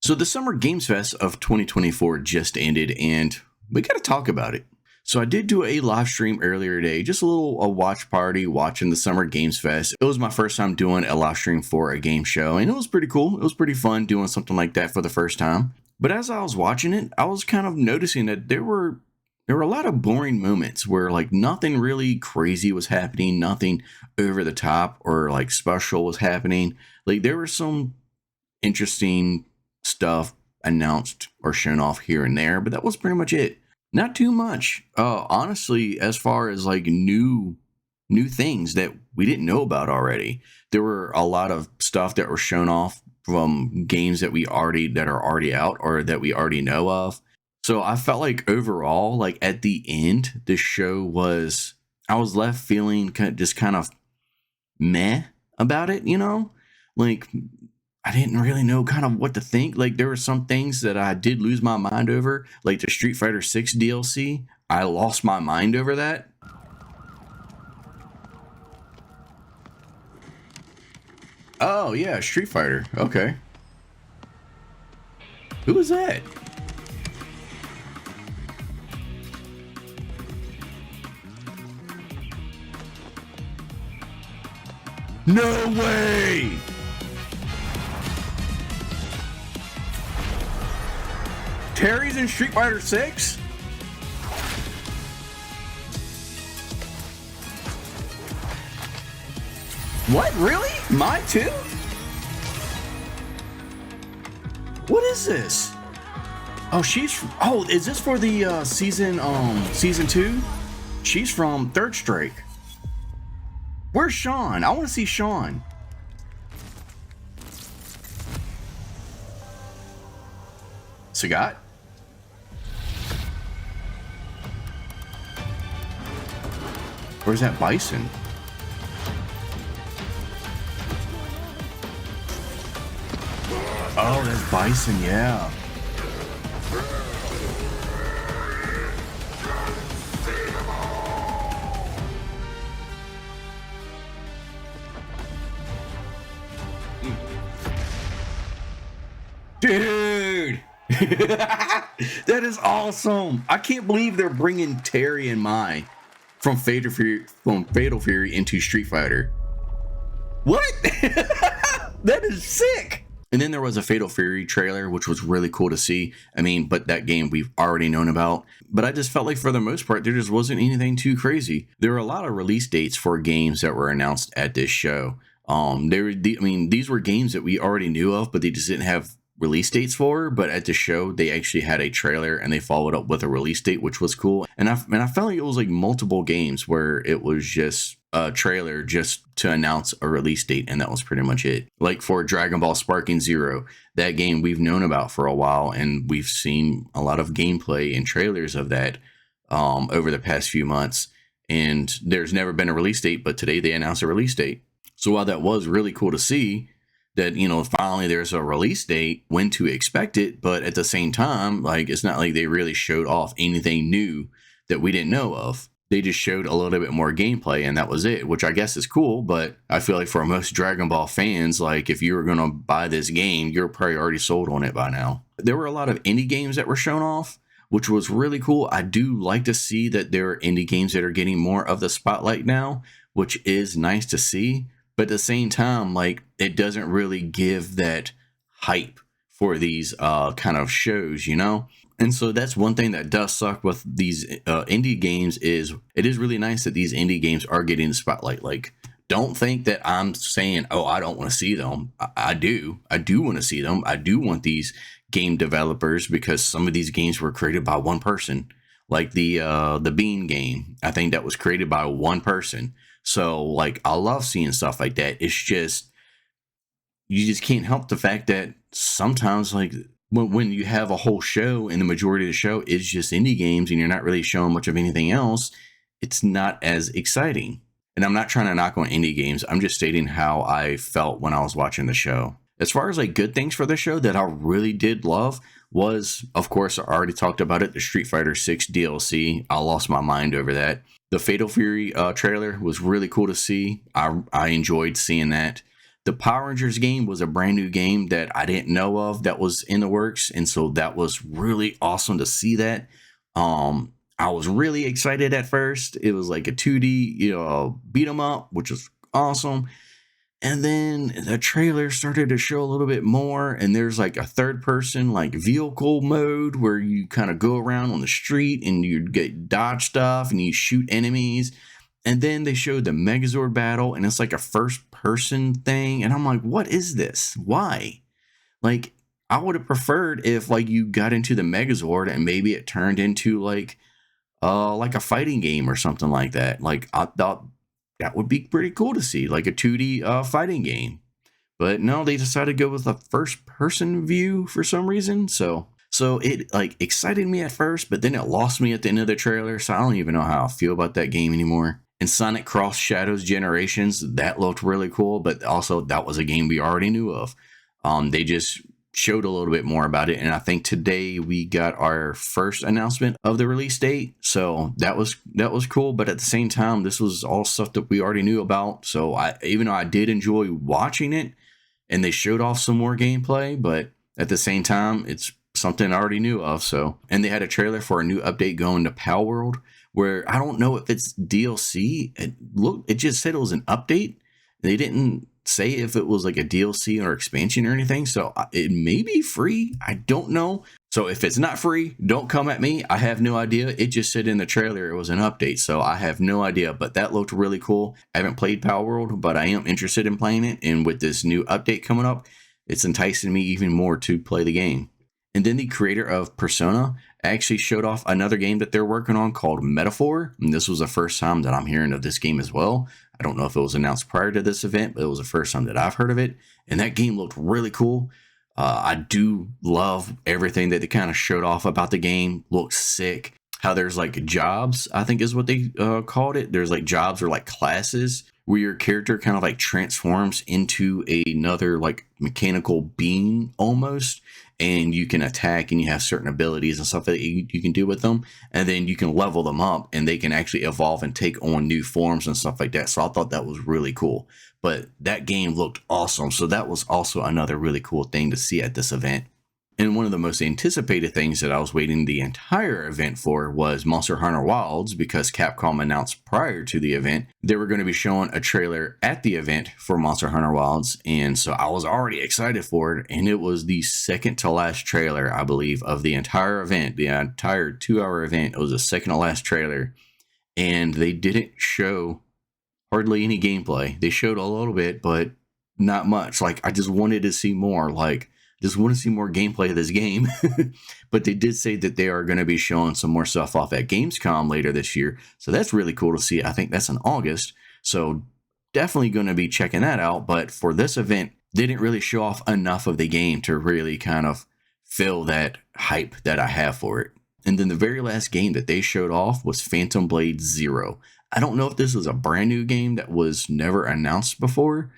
So the Summer Games Fest of 2024 just ended, and we got to talk about it. So I did do a live stream earlier today, just a watch party watching the Summer Games Fest. It was my first time doing a live stream for a game show, and it was pretty cool. It was pretty fun doing something like that for the first time. But as I was watching it, I was kind of noticing that there were a lot of boring moments where like nothing really crazy was happening, nothing over the top or like special was happening. Like there was some interesting stuff announced or shown off here and there, but that was pretty much it. Not too much. Honestly, as far as like new things that we didn't know about already. There were a lot of stuff that were shown off from games that are already out or that we already know of. So I felt like overall, like at the end, the show I was left feeling kind of meh about it, Like I didn't really know kind of what to think. Like there were some things that I did lose my mind over, like the Street Fighter 6 DLC. I lost my mind over that. Oh yeah, Street Fighter. Okay. Who was that? No way! Terry's in Street Fighter 6? What? Really? Mine too? What is this? Oh, is this for the season 2? She's from Third Strike. Where's Sean? I want to see Sean. Sagat? Where's that Bison? Oh, that's Bison, yeah. Dude! That is awesome. I can't believe they're bringing Terry and Mai from Fatal Fury into Street Fighter. What? That is sick. And then there was a Fatal Fury trailer, which was really cool to see. I mean, but that game we've already known about. But I just felt like for the most part, there just wasn't anything too crazy. There were a lot of release dates for games that were announced at this show. These were games that we already knew of, but they just didn't have release dates for. But at the show, they actually had a trailer and they followed up with a release date, which was cool. And I felt like it was like multiple games where it was just a trailer just to announce a release date, and that was pretty much it. Like for Dragon Ball Sparking Zero, that game we've known about for a while, and we've seen a lot of gameplay and trailers of that over the past few months, and there's never been a release date, but today they announced a release date. So while that was really cool to see that, finally there's a release date, when to expect it, but at the same time, like it's not like they really showed off anything new that we didn't know of. They just showed a little bit more gameplay, and that was it, which I guess is cool. But I feel like for most Dragon Ball fans, like if you were going to buy this game, you're probably already sold on it by now. There were a lot of indie games that were shown off, which was really cool. I do like to see that there are indie games that are getting more of the spotlight now, which is nice to see. But at the same time, like it doesn't really give that hype for these kind of shows, And so that's one thing that does suck with these indie games is it is really nice that these indie games are getting the spotlight. Like, don't think that I'm saying, oh, I don't want to see them. I do. I do want to see them. I do want these game developers because some of these games were created by one person. Like the Bean game, I think that was created by one person. So, like, I love seeing stuff like that. It's just, you just can't help the fact that sometimes, like, when you have a whole show and the majority of the show is just indie games and you're not really showing much of anything else, it's not as exciting. And I'm not trying to knock on indie games. I'm just stating how I felt when I was watching the show. As far as like good things for the show that I really did love was, of course, I already talked about it, the Street Fighter 6 DLC. I lost my mind over that. The Fatal Fury trailer was really cool to see. I enjoyed seeing that. The Power Rangers game was a brand new game that I didn't know of that was in the works, and so that was really awesome to see that. I was really excited at first. It was like a 2D, beat 'em up, which was awesome. And then the trailer started to show a little bit more, and there's like a third person like vehicle mode where you kind of go around on the street and you get dodge stuff and you shoot enemies. And then they showed the Megazord battle, and it's like a first person thing, and I'm like, what is this? Why? Like, I would have preferred if like you got into the Megazord and maybe it turned into like a fighting game or something like that. Like, I thought that would be pretty cool to see, like a 2D fighting game. But no, they decided to go with a first person view for some reason. So it like excited me at first, but then it lost me at the end of the trailer. So I don't even know how I feel about that game anymore. And Sonic Cross Shadows Generations, that looked really cool, but also that was a game we already knew of. They just showed a little bit more about it, and I think today we got our first announcement of the release date. So that was cool, but at the same time, this was all stuff that we already knew about. So even though I did enjoy watching it, and they showed off some more gameplay, but at the same time, it's something I already knew of. So, and they had a trailer for a new update going to Pal World, where I don't know if it's DLC. It just said it was an update. They didn't say if it was like a DLC or expansion or anything. So it may be free. I don't know. So if it's not free, don't come at me. I have no idea. It just said in the trailer it was an update. So I have no idea, but that looked really cool. I haven't played Pal World, but I am interested in playing it. And with this new update coming up, it's enticing me even more to play the game. And then the creator of Persona actually showed off another game that they're working on called Metaphor. And this was the first time that I'm hearing of this game as well. I don't know if it was announced prior to this event, but it was the first time that I've heard of it. And that game looked really cool. I do love everything that they kind of showed off about the game. Looks sick. How there's like jobs, I think is what they called it. There's like jobs or like classes where your character kind of like transforms into another like mechanical being almost. And you can attack and you have certain abilities and stuff that you can do with them. And then you can level them up and they can actually evolve and take on new forms and stuff like that. So I thought that was really cool. But that game looked awesome. So that was also another really cool thing to see at this event. And one of the most anticipated things that I was waiting the entire event for was Monster Hunter Wilds, because Capcom announced prior to the event they were going to be showing a trailer at the event for Monster Hunter Wilds. And so I was already excited for it. And it was the second to last trailer, I believe, of the entire event, the entire 2-hour event. It was the second to last trailer. And they didn't show hardly any gameplay. They showed a little bit, but not much. Like, I just wanted to see more. Like, just want to see more gameplay of this game. But they did say that they are going to be showing some more stuff off at Gamescom later this year. So that's really cool to see. I think that's in August. So definitely going to be checking that out. But for this event, they didn't really show off enough of the game to really kind of fill that hype that I have for it. And then the very last game that they showed off was Phantom Blade Zero. I don't know if this was a brand new game that was never announced before.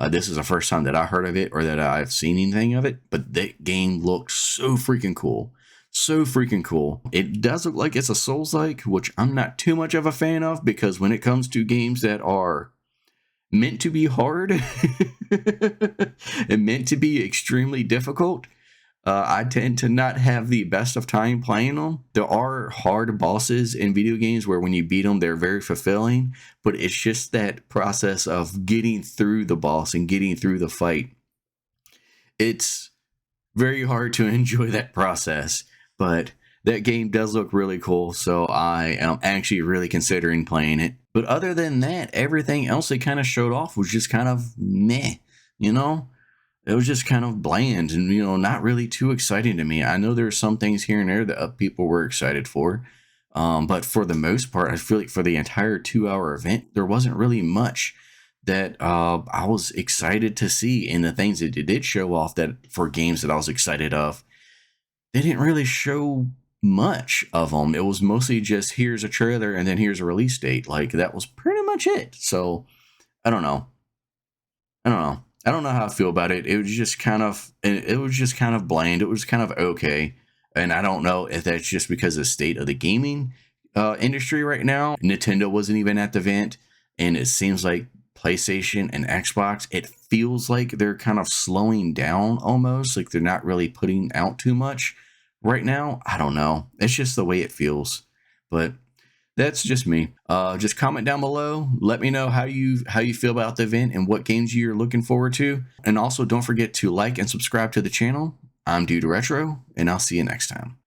This is the first time that I heard of it or that I've seen anything of it, but that game looks so freaking cool. So freaking cool. It does look like it's a Souls-like, which I'm not too much of a fan of, because when it comes to games that are meant to be hard and meant to be extremely difficult, I tend to not have the best of time playing them. There are hard bosses in video games where when you beat them, they're very fulfilling, but it's just that process of getting through the boss and getting through the fight. It's very hard to enjoy that process, but that game does look really cool, so I am actually really considering playing it. But other than that, everything else they kind of showed off was just kind of meh, you know? It was just kind of bland and, not really too exciting to me. I know there's some things here and there that people were excited for. But for the most part, I feel like for the entire 2-hour event, there wasn't really much that I was excited to see. And the things that they did show off that for games that I was excited of, they didn't really show much of them. It was mostly just here's a trailer and then here's a release date. Like, that was pretty much it. So I don't know. I don't know how I feel about it. It was just kind of bland. It was kind of okay. And I don't know if that's just because of the state of the gaming industry right now. Nintendo wasn't even at the event. And it seems like PlayStation and Xbox, it feels like they're kind of slowing down almost, like they're not really putting out too much right now. I don't know. It's just the way it feels. But that's just me. Just comment down below. Let me know how you feel about the event and what games you're looking forward to. And also don't forget to like and subscribe to the channel. I'm Dude Retro, and I'll see you next time.